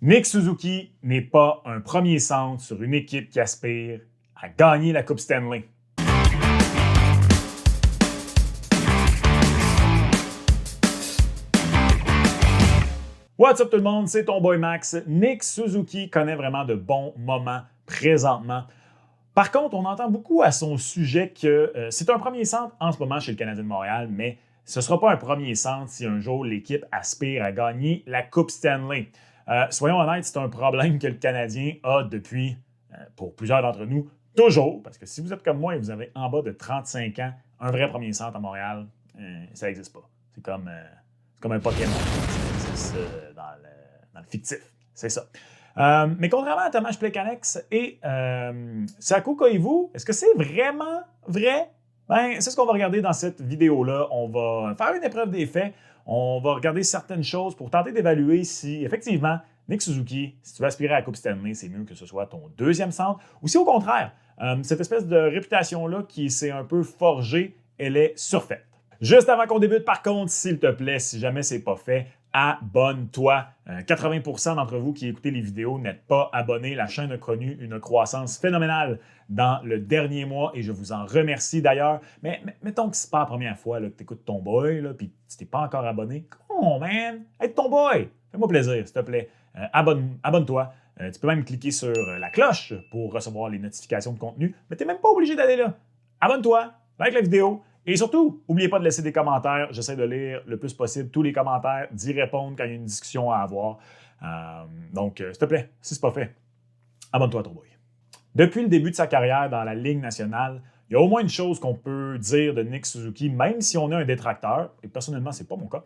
Nick Suzuki n'est pas un premier centre sur une équipe qui aspire à gagner la Coupe Stanley. What's up tout le monde, c'est ton boy Max. Nick Suzuki connaît vraiment de bons moments présentement. Par contre, on entend beaucoup à son sujet que c'est un premier centre en ce moment chez le Canadien de Montréal, mais ce ne sera pas un premier centre si un jour l'équipe aspire à gagner la Coupe Stanley. Soyons honnêtes, c'est un problème que le Canadien a depuis, pour plusieurs d'entre nous, toujours. Parce que si vous êtes comme moi et vous avez en bas de 35 ans, un vrai premier centre à Montréal, ça n'existe pas. C'est comme un Pokémon. Ça existe dans le fictif. C'est ça. Mais contrairement à Tomáš Plekanec et Saku Koivu, est-ce que c'est vraiment vrai? Ben, c'est ce qu'on va regarder dans cette vidéo-là. On va faire une épreuve des faits. On va regarder certaines choses pour tenter d'évaluer si, effectivement, Nick Suzuki, si tu veux aspirer à la Coupe Stanley, c'est mieux que ce soit ton deuxième centre. Ou si, au contraire, cette espèce de réputation-là qui s'est un peu forgée, elle est surfaite. Juste avant qu'on débute, par contre, s'il te plaît, si jamais c'est pas fait, abonne-toi. 80% d'entre vous qui écoutez les vidéos n'êtes pas abonnés. La chaîne a connu une croissance phénoménale dans le dernier mois et je vous en remercie d'ailleurs. Mais mettons que c'est pas la première fois là, que tu écoutes ton boy et tu t'es pas encore abonné. Come on, man! Aide ton boy! Fais-moi plaisir, s'il te plaît. Abonne-toi. Tu peux même cliquer sur la cloche pour recevoir les notifications de contenu, mais tu n'es même pas obligé d'aller là. Abonne-toi, like la vidéo. Et surtout, n'oubliez pas de laisser des commentaires. J'essaie de lire le plus possible tous les commentaires, d'y répondre quand il y a une discussion à avoir. Donc, s'il te plaît, si ce n'est pas fait, abonne-toi à ton boy. Depuis le début de sa carrière dans la Ligue nationale, il y a au moins une chose qu'on peut dire de Nick Suzuki, même si on est un détracteur, et personnellement, ce n'est pas mon cas.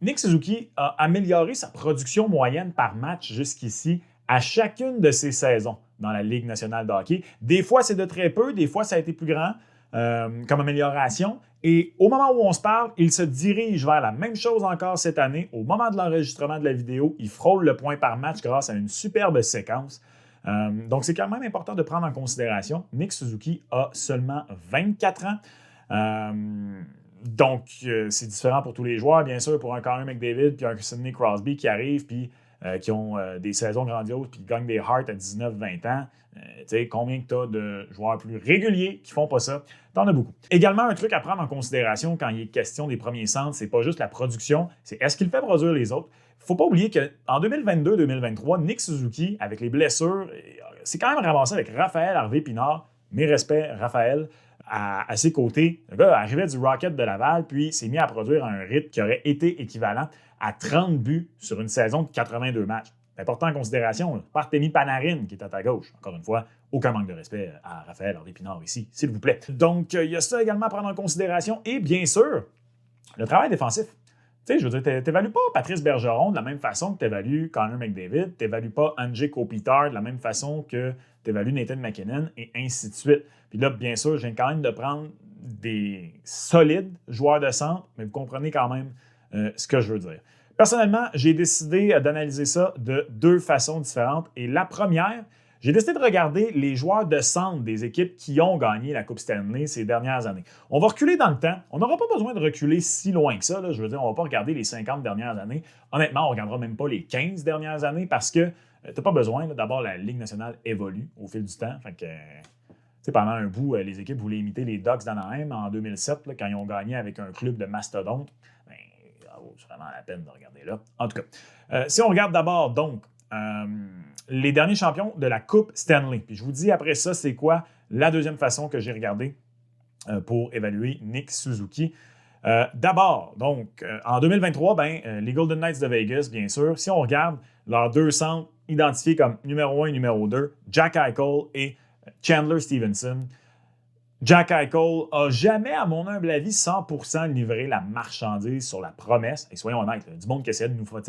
Nick Suzuki a amélioré sa production moyenne par match jusqu'ici à chacune de ses saisons dans la Ligue nationale de hockey. Des fois, c'est de très peu, des fois, ça a été plus grand. Comme amélioration. Et au moment où on se parle, il se dirige vers la même chose encore cette année. Au moment de l'enregistrement de la vidéo, il frôle le point par match grâce à une superbe séquence. Donc, c'est quand même important de prendre en considération. Nick Suzuki a seulement 24 ans. Donc, c'est différent pour tous les joueurs. Bien sûr, pour un Connor McDavid puis un Sidney Crosby qui arrivent puis qui ont des saisons grandioses puis qui gagnent des Hearts à 19-20 ans. Combien tu as de joueurs plus réguliers qui font pas ça? T'en as beaucoup. Également, un truc à prendre en considération quand il est question des premiers centres, c'est pas juste la production, c'est est-ce qu'il fait produire les autres? Il ne faut pas oublier qu'en 2022-2023, Nick Suzuki, avec les blessures, c'est quand même ramassé avec Raphaël Harvey-Pinard. Mes respects, Raphaël, à ses côtés. Le gars arrivait du Rocket de Laval, puis s'est mis à produire à un rythme qui aurait été équivalent à 30 buts sur une saison de 82 matchs. C'est important en considération. Artemi Panarin, qui est à ta gauche. Encore une fois, aucun manque de respect à Raphaël Harvey-Pinard ici, s'il vous plaît. Donc, il y a ça également à prendre en considération. Et bien sûr, le travail défensif. Tu sais, je veux dire, tu n'évalues pas Patrice Bergeron de la même façon que tu évalues Connor McDavid. Tu n'évalues pas Andrzej Kopitar de la même façon que tu évalues Nathan MacKinnon et ainsi de suite. Puis là, bien sûr, je viens quand même de prendre des solides joueurs de centre, mais vous comprenez quand même ce que je veux dire. Personnellement, j'ai décidé d'analyser ça de deux façons différentes. Et la première, j'ai décidé de regarder les joueurs de centre des équipes qui ont gagné la Coupe Stanley ces dernières années. On va reculer dans le temps. On n'aura pas besoin de reculer si loin que ça. Là. Je veux dire, on ne va pas regarder les 50 dernières années. Honnêtement, on ne regardera même pas les 15 dernières années parce que tu n'as pas besoin. D'abord, la Ligue nationale évolue au fil du temps. Fait que, pendant un bout, les équipes voulaient imiter les Ducks d'Anaheim en 2007 là, quand ils ont gagné avec un club de mastodontes. C'est vraiment la peine de regarder là. En tout cas, si on regarde d'abord, donc, les derniers champions de la Coupe Stanley. Puis je vous dis après ça, c'est quoi la deuxième façon que j'ai regardé pour évaluer Nick Suzuki. D'abord, donc, en 2023, les Golden Knights de Vegas, bien sûr, si on regarde leurs deux centres identifiés comme numéro 1 et numéro 2, Jack Eichel et Chandler Stevenson, Jack Eichel n'a jamais, à mon humble avis, 100% livré la marchandise sur la promesse. Et soyons honnêtes, du monde qui essaie de nous faire,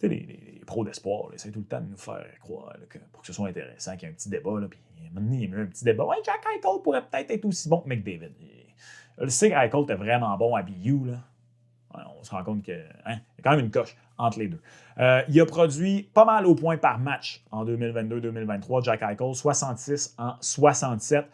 les pros d'espoir, essaient tout le temps de nous faire croire là, que pour que ce soit intéressant, qu'il y ait un petit débat. Là, puis maintenant, il y a eu un petit débat. Ouais, Jack Eichel pourrait peut-être être aussi bon que McDavid. Le sait qu'Eichel était vraiment bon à BU. Là. Ouais, on se rend compte qu'il y a quand même une coche entre les deux. Il a produit pas mal au point par match en 2022-2023. Jack Eichel, 66 en 67.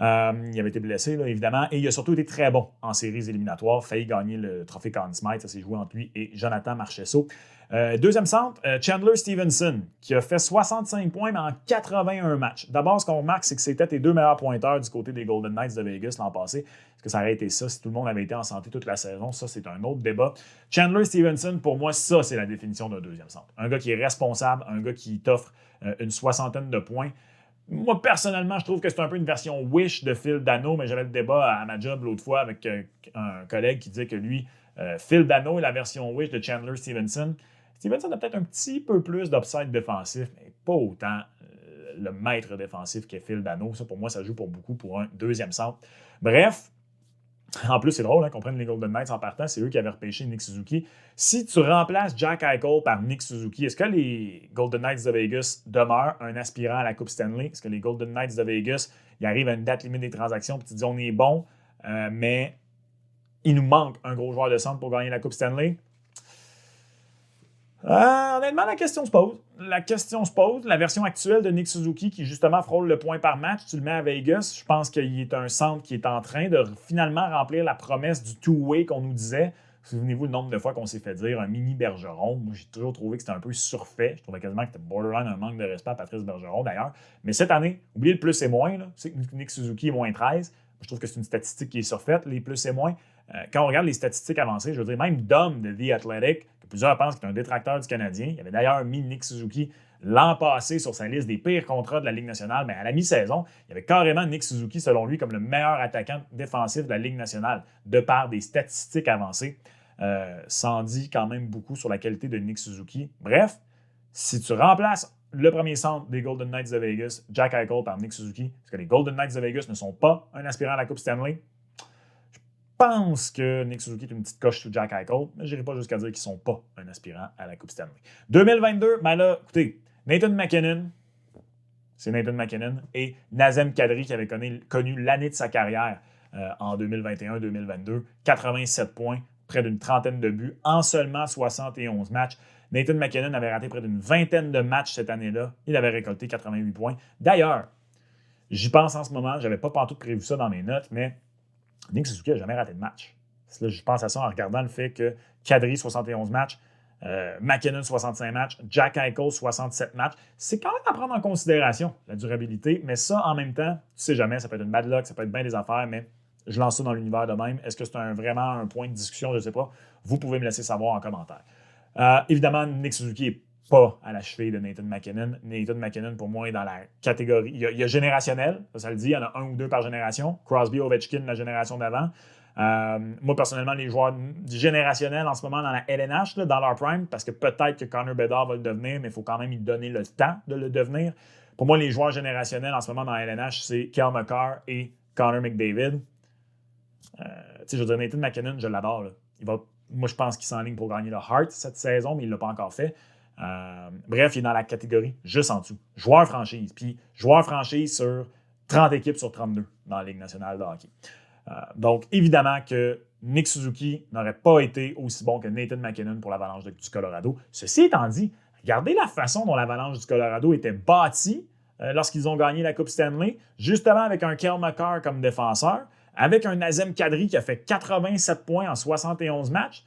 Il avait été blessé, là, évidemment, et il a surtout été très bon en séries éliminatoires, failli gagner le trophée Conn Smythe. Ça s'est joué entre lui et Jonathan Marchessault. Deuxième centre, Chandler Stevenson, qui a fait 65 points, mais en 81 matchs. D'abord, ce qu'on remarque, c'est que c'était tes deux meilleurs pointeurs du côté des Golden Knights de Vegas l'an passé. Est-ce que ça aurait été ça si tout le monde avait été en santé toute la saison? Ça, c'est un autre débat. Chandler Stevenson, pour moi, ça, c'est la définition d'un deuxième centre. Un gars qui est responsable, un gars qui t'offre une soixantaine de points. Moi, personnellement, je trouve que c'est un peu une version Wish de Phil Dano, mais j'avais le débat à ma job l'autre fois avec un collègue qui disait que lui, Phil Dano est la version Wish de Chandler Stevenson. Stevenson a peut-être un petit peu plus d'upside défensif, mais pas autant le maître défensif qu'est Phil Dano. Ça, pour moi, ça joue pour beaucoup pour un deuxième centre. Bref, en plus, c'est drôle qu'on prenne les Golden Knights en partant. C'est eux qui avaient repêché Nick Suzuki. Si tu remplaces Jack Eichel par Nick Suzuki, est-ce que les Golden Knights de Vegas demeurent un aspirant à la Coupe Stanley? Est-ce que les Golden Knights de Vegas, ils arrivent à une date limite des transactions et tu te dis on est bon, mais il nous manque un gros joueur de centre pour gagner la Coupe Stanley? Honnêtement, la question se pose. La version actuelle de Nick Suzuki, qui justement frôle le point par match, tu le mets à Vegas. Je pense qu'il est un centre qui est en train de finalement remplir la promesse du two-way qu'on nous disait. Souvenez-vous le nombre de fois qu'on s'est fait dire un mini Bergeron. Moi, j'ai toujours trouvé que c'était un peu surfait. Je trouvais quasiment que c'était borderline un manque de respect à Patrice Bergeron, d'ailleurs. Mais cette année, oubliez le plus et moins. C'est que Nick Suzuki est moins 13. Je trouve que c'est une statistique qui est surfaite, les plus et moins. Quand on regarde les statistiques avancées, je veux dire, même Dom de The Athletic, que plusieurs pensent qu'il est un détracteur du Canadien, il avait d'ailleurs mis Nick Suzuki l'an passé sur sa liste des pires contrats de la Ligue nationale, mais à la mi-saison, il y avait carrément Nick Suzuki, selon lui, comme le meilleur attaquant défensif de la Ligue nationale, de par des statistiques avancées. Ça en dit quand même beaucoup sur la qualité de Nick Suzuki. Bref, si tu remplaces le premier centre des Golden Knights de Vegas, Jack Eichel, par Nick Suzuki, parce que les Golden Knights de Vegas ne sont pas un aspirant à la Coupe Stanley, je pense que Nick Suzuki est une petite coche sous Jack Eichel, mais je n'irai pas jusqu'à dire qu'ils ne sont pas un aspirant à la Coupe Stanley. 2022, ben là, écoutez, Nathan MacKinnon, c'est Nathan MacKinnon, et Nazem Kadri qui avait connu l'année de sa carrière en 2021-2022, 87 points, près d'une trentaine de buts en seulement 71 matchs. Nathan MacKinnon avait raté près d'une vingtaine de matchs cette année-là. Il avait récolté 88 points. D'ailleurs, j'y pense en ce moment, je n'avais pas pantoute prévu ça dans mes notes, mais Nick Suzuki n'a jamais raté de match. Là, je pense à ça en regardant le fait que Kadri, 71 matchs, MacKinnon, 65 matchs, Jack Eichel, 67 matchs. C'est quand même à prendre en considération, la durabilité, mais ça, en même temps, tu sais jamais, ça peut être une bad luck, ça peut être bien des affaires, mais je lance ça dans l'univers de même. Est-ce que c'est vraiment un point de discussion? Je ne sais pas. Vous pouvez me laisser savoir en commentaire. Évidemment, Nick Suzuki n'est pas à la cheville de Nathan MacKinnon. Nathan MacKinnon, pour moi, est dans la catégorie... Il y a générationnel, ça le dit, il y en a un ou deux par génération. Crosby, Ovechkin, la génération d'avant. Moi, personnellement, les joueurs générationnels en ce moment dans la LNH, là, dans leur prime, parce que peut-être que Connor Bedard va le devenir, mais il faut quand même lui donner le temps de le devenir. Pour moi, les joueurs générationnels en ce moment dans la LNH, c'est Cale Makar et Connor McDavid. Je veux dire, Nathan MacKinnon, je l'adore. Moi, je pense qu'il s'enligne pour gagner le Hart cette saison, mais il ne l'a pas encore fait. Bref, il est dans la catégorie juste en dessous. Joueur franchise. Puis, joueur franchise sur 30 équipes sur 32 dans la Ligue nationale de hockey. Donc, évidemment que Nick Suzuki n'aurait pas été aussi bon que Nathan MacKinnon pour l'Avalanche du Colorado. Ceci étant dit, regardez la façon dont l'Avalanche du Colorado était bâtie lorsqu'ils ont gagné la Coupe Stanley, justement avec un Cale Makar comme défenseur, avec un Nazem Kadri qui a fait 87 points en 71 matchs,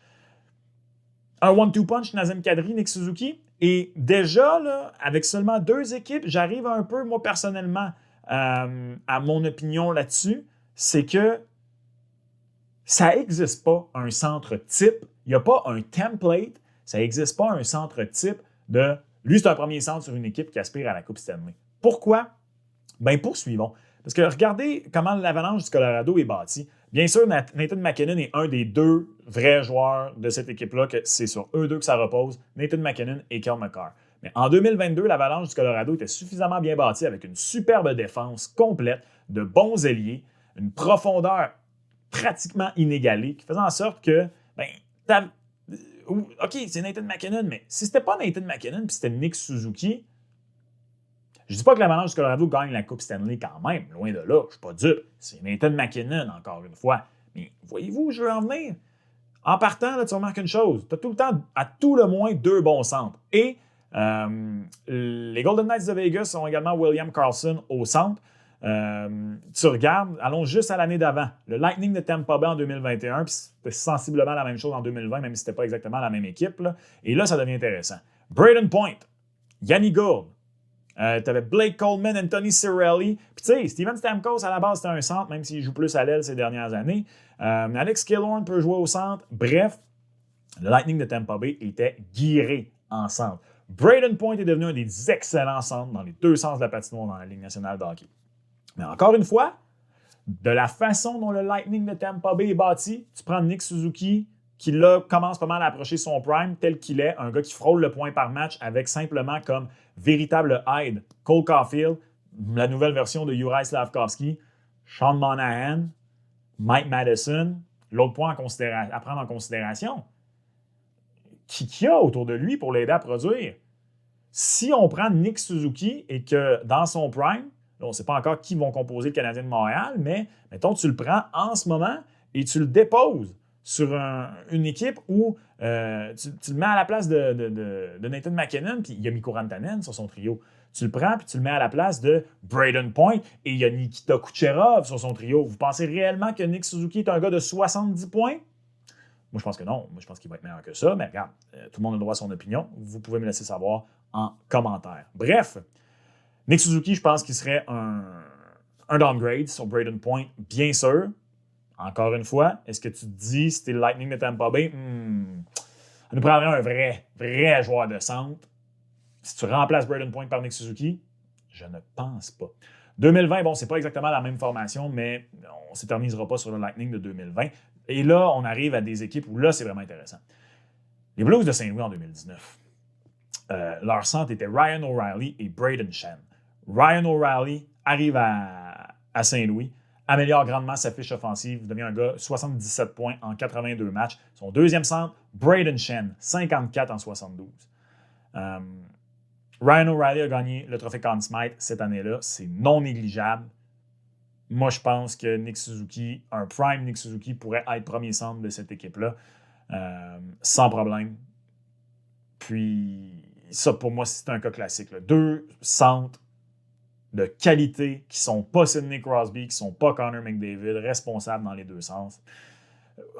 un one-two punch Nazem Kadri, Nick Suzuki, et déjà, là, avec seulement 2 équipes, j'arrive un peu, moi, personnellement, à mon opinion là-dessus, c'est que ça n'existe pas un centre type, il n'y a pas un template, ça n'existe pas un centre type de lui, c'est un premier centre sur une équipe qui aspire à la Coupe Stanley. Pourquoi? Bien, poursuivons. Parce que regardez comment l'Avalanche du Colorado est bâtie. Bien sûr, Nathan MacKinnon est un des 2 vrais joueurs de cette équipe-là, que c'est sur eux 2 que ça repose, Nathan MacKinnon et Cale Makar. Mais en 2022, l'Avalanche du Colorado était suffisamment bien bâtie avec une superbe défense complète, de bons ailiers, une profondeur pratiquement inégalée, qui faisait en sorte que, OK, c'est Nathan MacKinnon, mais si c'était pas Nathan MacKinnon puis c'était Nick Suzuki, je ne dis pas que l'Avalanche du Colorado gagne la Coupe Stanley quand même, loin de là, je ne suis pas dupe. C'est Nathan MacKinnon, encore une fois. Mais voyez-vous où je veux en venir? En partant, là, tu remarques une chose. Tu as tout le temps, à tout le moins, 2 bons centres. Et les Golden Knights de Vegas ont également William Karlsson au centre. Tu regardes, allons juste à l'année d'avant. Le Lightning de Tampa Bay en 2021, puis c'était sensiblement la même chose en 2020, même si ce n'était pas exactement la même équipe. Là. Et là, ça devient intéressant. Braden Point, Yanni Gourde, tu avais Blake Coleman, Anthony Cirelli. Puis tu sais, Steven Stamkos, à la base, c'était un centre, même s'il joue plus à l'aile ces dernières années. Alex Killorn peut jouer au centre. Bref, le Lightning de Tampa Bay était guiré en centre. Braden Point est devenu un des excellents centres dans les deux sens de la patinoire dans la Ligue nationale de hockey. Mais encore une fois, de la façon dont le Lightning de Tampa Bay est bâti, tu prends Nick Suzuki, qui là commence pas mal à approcher son prime tel qu'il est, un gars qui frôle le point par match avec simplement comme véritable aide Cole Caulfield, la nouvelle version de Juraj Slafkovský, Sean Monahan, Mike Madison. L'autre point à prendre en considération, qui y a autour de lui pour l'aider à produire? Si on prend Nick Suzuki et que dans son prime, on ne sait pas encore qui vont composer le Canadien de Montréal, mais mettons, tu le prends en ce moment et tu le déposes sur une équipe où tu le mets à la place de Nathan MacKinnon, puis il y a Mikko Rantanen sur son trio. Tu le prends puis tu le mets à la place de Braden Point et il y a Nikita Kucherov sur son trio. Vous pensez réellement que Nick Suzuki est un gars de 70 points? Moi, je pense que non. Moi, je pense qu'il va être meilleur que ça. Mais regarde, tout le monde a le droit à son opinion. Vous pouvez me laisser savoir en commentaire. Bref, Nick Suzuki, je pense qu'il serait un downgrade sur Braden Point, bien sûr. Encore une fois, est-ce que tu te dis, si t'es le Lightning de Tampa Bay, ça nous prendrait un vrai joueur de centre. Si tu remplaces Braden Point par Nick Suzuki, je ne pense pas. 2020, bon, c'est pas exactement la même formation, mais on ne s'éternisera pas sur le Lightning de 2020. Et là, on arrive à des équipes où là, c'est vraiment intéressant. Les Blues de Saint-Louis en 2019. Leur centre était Ryan O'Reilly et Braden Shen. Ryan O'Reilly arrive à Saint-Louis, améliore grandement sa fiche offensive, devient un gars 77 points en 82 matchs. Son deuxième centre, Braden Shen, 54 en 72. Ryan O'Reilly a gagné le trophée Conn Smythe cette année-là. C'est non négligeable. Moi, je pense que Nick Suzuki, un prime Nick Suzuki, pourrait être premier centre de cette équipe-là sans problème. Puis, ça, pour moi, c'est un cas classique. Là. Deux centres de qualité qui ne sont pas Sidney Crosby, qui ne sont pas Connor McDavid, responsables dans les deux sens.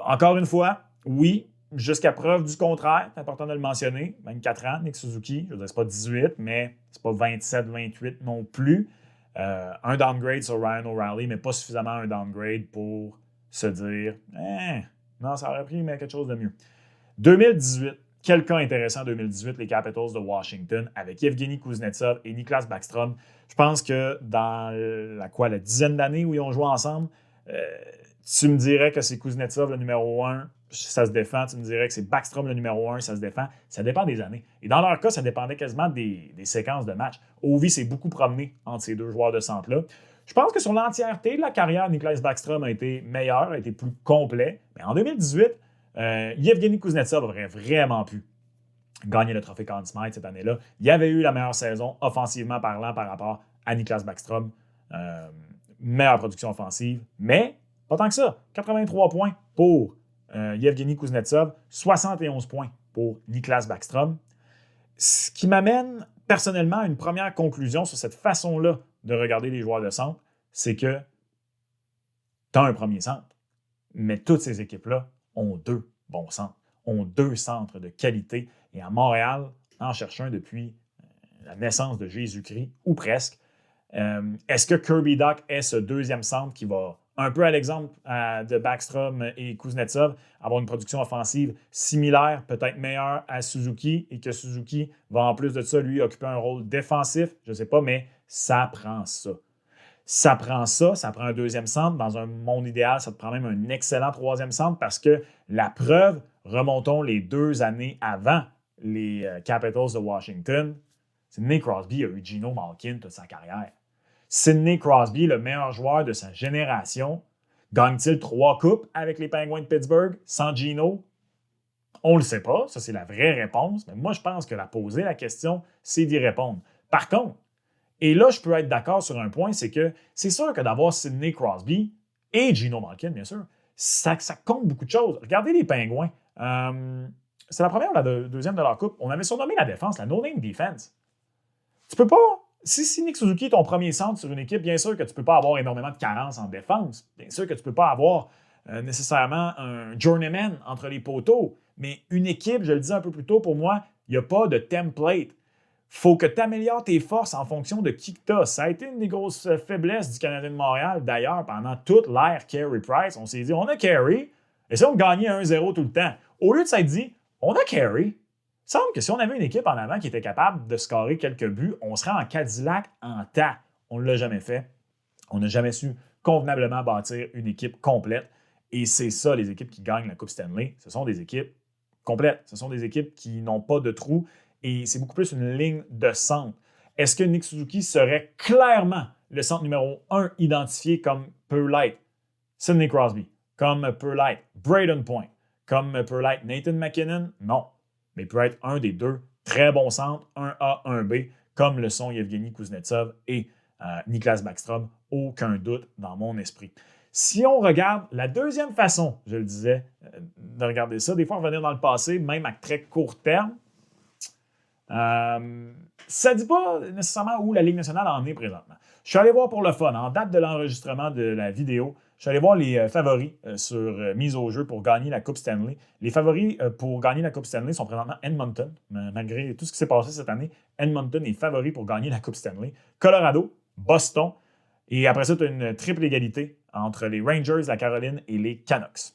Encore une fois, oui, jusqu'à preuve du contraire, c'est important de le mentionner, 24 ans, Nick Suzuki, je veux dire, c'est pas 18, mais c'est pas 27, 28 non plus. Un downgrade sur Ryan O'Reilly, mais pas suffisamment un downgrade pour se dire non, ça aurait pris mais quelque chose de mieux. 2018, quel cas intéressant en 2018, les Capitals de Washington avec Evgeny Kuznetsov et Niklas Backstrom. Je pense que dans la dizaine d'années où ils ont joué ensemble, tu me dirais que c'est Kuznetsov le numéro 1, ça se défend. Tu me dirais que c'est Backstrom le numéro 1, ça se défend. Ça dépend des années. Et dans leur cas, ça dépendait quasiment des séquences de matchs. Ovi s'est beaucoup promené entre ces deux joueurs de centre-là. Je pense que sur l'entièreté de la carrière, Niklas Backstrom a été meilleur, a été plus complet. Mais en 2018, Evgeny Kuznetsov aurait vraiment pu gagner le trophée Conn Smythe cette année-là. Il avait eu la meilleure saison, offensivement parlant, par rapport à Niklas Backstrom. Meilleure production offensive, mais pas tant que ça. 83 points pour Evgeny Kuznetsov, 71 points pour Niklas Backstrom. Ce qui m'amène personnellement à une première conclusion sur cette façon-là de regarder les joueurs de centre, c'est que tu as un premier centre, mais toutes ces équipes-là ont deux bons centres, ont deux centres de qualité. Et à Montréal, en cherche un depuis la naissance de Jésus-Christ, ou presque. Est-ce que Kirby Dach est ce deuxième centre qui va, un peu à l'exemple de Backstrom et Kuznetsov, avoir une production offensive similaire, peut-être meilleure à Suzuki, et que Suzuki va en plus de ça, lui, occuper un rôle défensif? Je ne sais pas, mais ça prend ça. Ça prend un deuxième centre. Dans un monde idéal, ça te prend même un excellent troisième centre parce que la preuve, remontons les 2 années avant les Capitals de Washington, Sidney Crosby a eu Geno Malkin toute sa carrière. Sidney Crosby, le meilleur joueur de sa génération, gagne-t-il 3 coupes avec les Penguins de Pittsburgh sans Geno? On ne le sait pas, ça c'est la vraie réponse, mais moi je pense que la poser la question, c'est d'y répondre. Par contre, et là je peux être d'accord sur un point, c'est que c'est sûr que d'avoir Sidney Crosby et Geno Malkin, bien sûr, ça compte beaucoup de choses. Regardez les Penguins. C'est la première ou la deuxième de leur coupe. On avait surnommé la défense la no-name defense. Tu peux pas Si Nick Suzuki est ton premier centre sur une équipe, bien sûr que tu ne peux pas avoir énormément de carences en défense. Bien sûr que tu ne peux pas avoir nécessairement un journeyman entre les poteaux. Mais une équipe, je le disais un peu plus tôt, pour moi, il n'y a pas de template. Faut que tu améliores tes forces en fonction de qui que tu as. Ça a été une des grosses faiblesses du Canadien de Montréal. D'ailleurs, pendant toute l'ère Carey Price, on s'est dit, on a Carey, essayons de gagner 1-0 tout le temps. Au lieu de s'être dit, on a Carey, il semble que si on avait une équipe en avant qui était capable de scorer quelques buts, on serait en Cadillac en tas. On ne l'a jamais fait. On n'a jamais su convenablement bâtir une équipe complète. Et c'est ça, les équipes qui gagnent la Coupe Stanley. Ce sont des équipes complètes. Ce sont des équipes qui n'ont pas de trous. Et c'est beaucoup plus une ligne de centre. Est-ce que Nick Suzuki serait clairement le centre numéro 1 identifié comme peut l'être Sidney Crosby, comme peut l'être Braden Point, comme peut l'être Nathan MacKinnon? Non. Mais peut être un des deux très bons centres, un A, un B, comme le sont Yevgeny Kuznetsov et Niklas Backstrom. Aucun doute dans mon esprit. Si on regarde la deuxième façon, je le disais, de regarder ça, des fois revenir dans le passé, même à très court terme, ça ne dit pas nécessairement où la Ligue nationale en est présentement. Je suis allé voir pour le fun, en date de l'enregistrement de la vidéo, je suis allé voir les favoris sur mise au jeu pour gagner la Coupe Stanley. Les favoris pour gagner la Coupe Stanley sont présentement Edmonton. Malgré tout ce qui s'est passé cette année, Edmonton est favori pour gagner la Coupe Stanley. Colorado, Boston, et après ça, tu as une triple égalité entre les Rangers, la Caroline et les Canucks.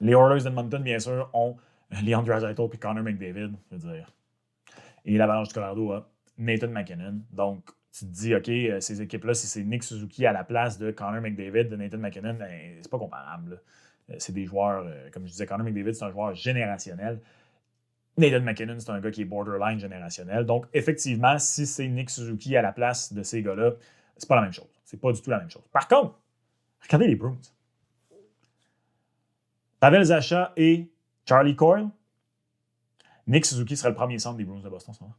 Les Oilers d'Edmonton, bien sûr, ont Leon Draisaitl et Connor McDavid, je veux dire. Et l'Avalanche du Colorado a Nathan MacKinnon. Donc, tu te dis, OK, ces équipes-là, si c'est Nick Suzuki à la place de Connor McDavid, de Nathan MacKinnon, ben, c'est pas comparable. C'est des joueurs, comme je disais, Connor McDavid, c'est un joueur générationnel. Nathan MacKinnon, c'est un gars qui est borderline générationnel. Donc, effectivement, si c'est Nick Suzuki à la place de ces gars-là, c'est pas la même chose. C'est pas du tout la même chose. Par contre, regardez les Bruins. Pavel Zacha et Charlie Coyle. Nick Suzuki serait le premier centre des Bruins de Boston en ce moment.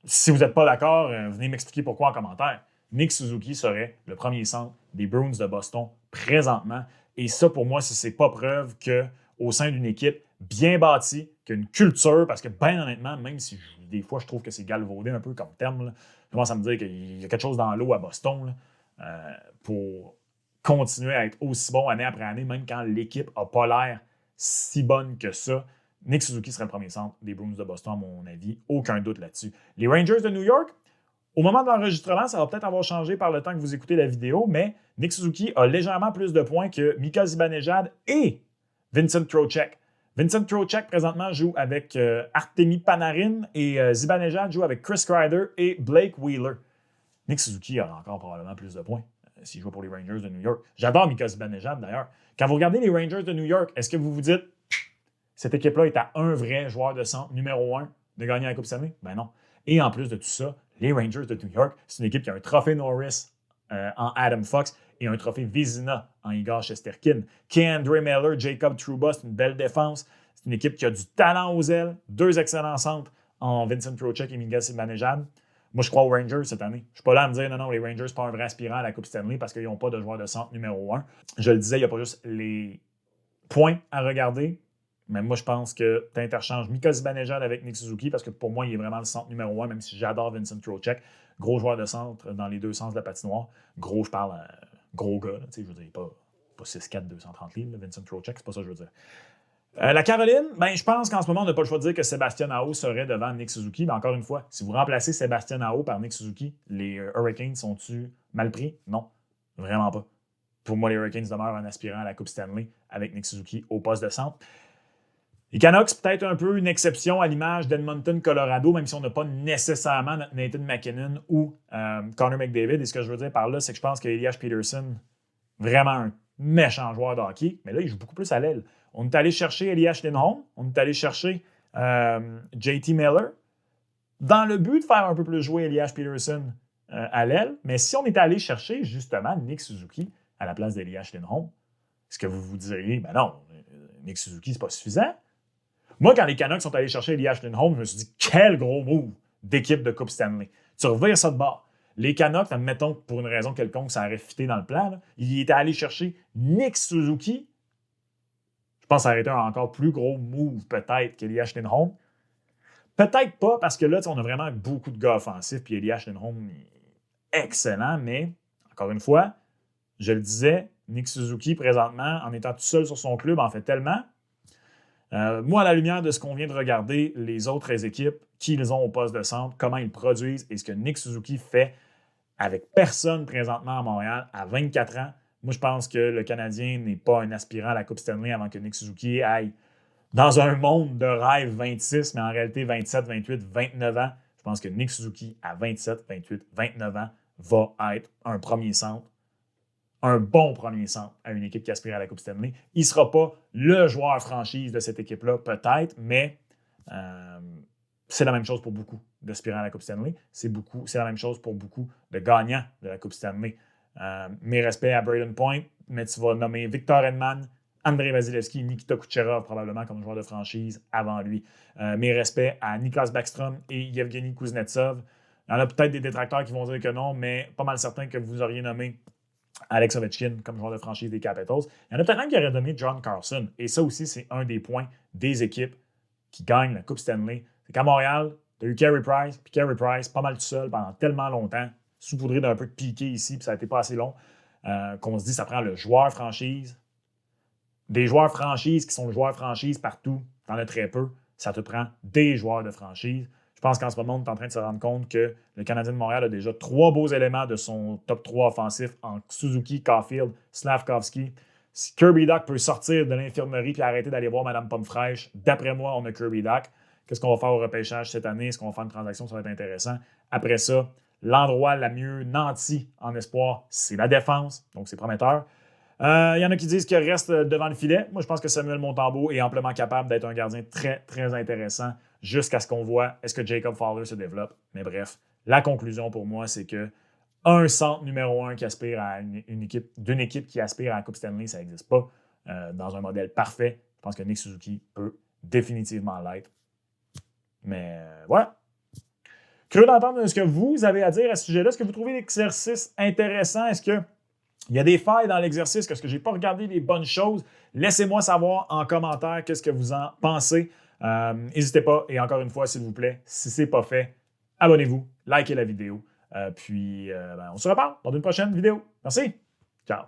Si vous n'êtes pas d'accord, venez m'expliquer pourquoi en commentaire. Nick Suzuki serait le premier centre des Bruins de Boston présentement. Et ça, pour moi, ce n'est pas preuve qu'au sein d'une équipe bien bâtie, qui a une culture, parce que, bien honnêtement, même si des fois je trouve que c'est galvaudé un peu comme terme, là, je commence à me dire qu'il y a quelque chose dans l'eau à Boston là, pour continuer à être aussi bon année après année, même quand l'équipe n'a pas l'air si bonne que ça. Nick Suzuki serait le premier centre des Bruins de Boston, à mon avis. Aucun doute là-dessus. Les Rangers de New York, au moment de l'enregistrement, ça va peut-être avoir changé par le temps que vous écoutez la vidéo, mais Nick Suzuki a légèrement plus de points que Mika Zibanejad et Vincent Trocheck. Vincent Trocheck, présentement, joue avec Artemi Panarin et Zibanejad joue avec Chris Kreider et Blake Wheeler. Nick Suzuki a encore probablement plus de points s'il joue pour les Rangers de New York. J'adore Mika Zibanejad, d'ailleurs. Quand vous regardez les Rangers de New York, est-ce que vous vous dites cette équipe-là est à un vrai joueur de centre numéro 1 de gagner la Coupe Stanley? Ben non. Et en plus de tout ça, les Rangers de New York, c'est une équipe qui a un trophée Norris en Adam Fox et un trophée Vizina en Igor Shesterkin. K'Andre Miller, Jacob Trouba, c'est une belle défense. C'est une équipe qui a du talent aux ailes, deux excellents centres en Vincent Trocheck et Mika Zibanejad. Moi, je crois aux Rangers cette année. Je ne suis pas là à me dire non, les Rangers ne sont pas un vrai aspirant à la Coupe Stanley parce qu'ils n'ont pas de joueur de centre numéro 1. Je le disais, il n'y a pas juste les points à regarder. Mais moi, je pense que tu interchanges Mika Zibanejad avec Nick Suzuki parce que pour moi, il est vraiment le centre numéro 1, même si j'adore Vincent Trocheck. Gros joueur de centre dans les deux sens de la patinoire. Gros, je parle gros gars. Je veux dire, pas 6'4", 230 livres, Vincent Trocheck, c'est pas ça que je veux dire. La Caroline, ben, je pense qu'en ce moment, on n'a pas le choix de dire que Sébastien Aho serait devant Nick Suzuki. Mais encore une fois, si vous remplacez Sébastien Aho par Nick Suzuki, les Hurricanes sont-ils mal pris? Non, vraiment pas. Pour moi, les Hurricanes demeurent en aspirant à la Coupe Stanley avec Nick Suzuki au poste de centre. Les Canucks, peut-être un peu une exception à l'image d'Edmonton, Colorado, même si on n'a pas nécessairement notre Nathan MacKinnon ou Connor McDavid. Et ce que je veux dire par là, c'est que je pense qu'Elias Peterson, vraiment un méchant joueur de hockey, mais là, il joue beaucoup plus à l'aile. On est allé chercher Elias Lindholm, on est allé chercher JT Miller, dans le but de faire un peu plus jouer Elias Peterson à l'aile. Mais si on est allé chercher justement Nick Suzuki à la place d'Elias Lindholm, est-ce que vous vous diriez, ben non, Nick Suzuki, c'est pas suffisant? Moi, quand les Canucks sont allés chercher Elias Lindholm, je me suis dit, quel gros move d'équipe de Coupe Stanley. Tu revires ça de bord. Les Canucks, admettons que pour une raison quelconque, ça aurait fité dans le plan, là, ils étaient allés chercher Nick Suzuki. Je pense que ça aurait été un encore plus gros move, peut-être, qu'Elias Lindholm. Peut-être pas, parce que là, on a vraiment beaucoup de gars offensifs, puis Elias Lindholm est excellent, mais encore une fois, je le disais, Nick Suzuki, présentement, en étant tout seul sur son club, en fait tellement. Moi, à la lumière de ce qu'on vient de regarder, les autres équipes, qui ils ont au poste de centre, comment ils produisent et ce que Nick Suzuki fait avec personne présentement à Montréal à 24 ans, moi, je pense que le Canadien n'est pas un aspirant à la Coupe Stanley avant que Nick Suzuki aille dans un monde de rêve 26, mais en réalité 27, 28, 29 ans. Je pense que Nick Suzuki, à 27, 28, 29 ans, va être un premier centre, un bon premier centre à une équipe qui aspire à la Coupe Stanley. Il ne sera pas le joueur franchise de cette équipe-là, peut-être, mais c'est la même chose pour beaucoup d'aspirants à la Coupe Stanley. C'est la même chose pour beaucoup de gagnants de la Coupe Stanley. Mes respects à Brayden Point, mais tu vas nommer Victor Hedman, Andrei Vasilevski, Nikita Kucherov probablement comme joueur de franchise avant lui. Mes respects à Niklas Backstrom et Yevgeny Kuznetsov. Il y en a peut-être des détracteurs qui vont dire que non, mais pas mal certain que vous auriez nommé Alex Ovechkin comme joueur de franchise des Capitals. Il y en a peut-être un qui aurait donné John Carlson. Et ça aussi, c'est un des points des équipes qui gagnent la Coupe Stanley. C'est qu'à Montréal, tu as eu Carey Price, puis Carey Price, pas mal tout seul pendant tellement longtemps, saupoudré d'un peu de piqué ici, puis ça n'a été pas assez long, qu'on se dit ça prend le joueur franchise. Des joueurs franchise qui sont le joueur franchise partout, tu en as très peu. Ça te prend des joueurs de franchise. Je pense qu'en ce moment, on est en train de se rendre compte que le Canadien de Montréal a déjà 3 beaux éléments de son top 3 offensif en Suzuki, Caulfield, Slavkovski. Si Kirby Dach peut sortir de l'infirmerie et arrêter d'aller voir Mme Pomme fraîche, d'après moi, on a Kirby Dach. Qu'est-ce qu'on va faire au repêchage cette année? Est-ce qu'on va faire une transaction? Ça va être intéressant. Après ça, l'endroit le mieux nanti en espoir, c'est la défense. Donc, c'est prometteur. Il y en a qui disent qu'il reste devant le filet. Moi, je pense que Samuel Montembeault est amplement capable d'être un gardien très, très intéressant jusqu'à ce qu'on voit est-ce que Jacob Fowler se développe. Mais bref, la conclusion pour moi, c'est que un centre numéro 1 qui aspire à d'une équipe qui aspire à la Coupe Stanley, ça n'existe pas dans un modèle parfait. Je pense que Nick Suzuki peut définitivement l'être. Mais voilà. Curieux d'entendre ce que vous avez à dire à ce sujet-là. Est-ce que vous trouvez l'exercice intéressant? Est-ce qu'il y a des failles dans l'exercice? Est-ce que je n'ai pas regardé les bonnes choses? Laissez-moi savoir en commentaire qu'est-ce que vous en pensez. N'hésitez pas. Et encore une fois, s'il vous plaît, si ce n'est pas fait, abonnez-vous, likez la vidéo. Puis, on se reparle dans une prochaine vidéo. Merci. Ciao.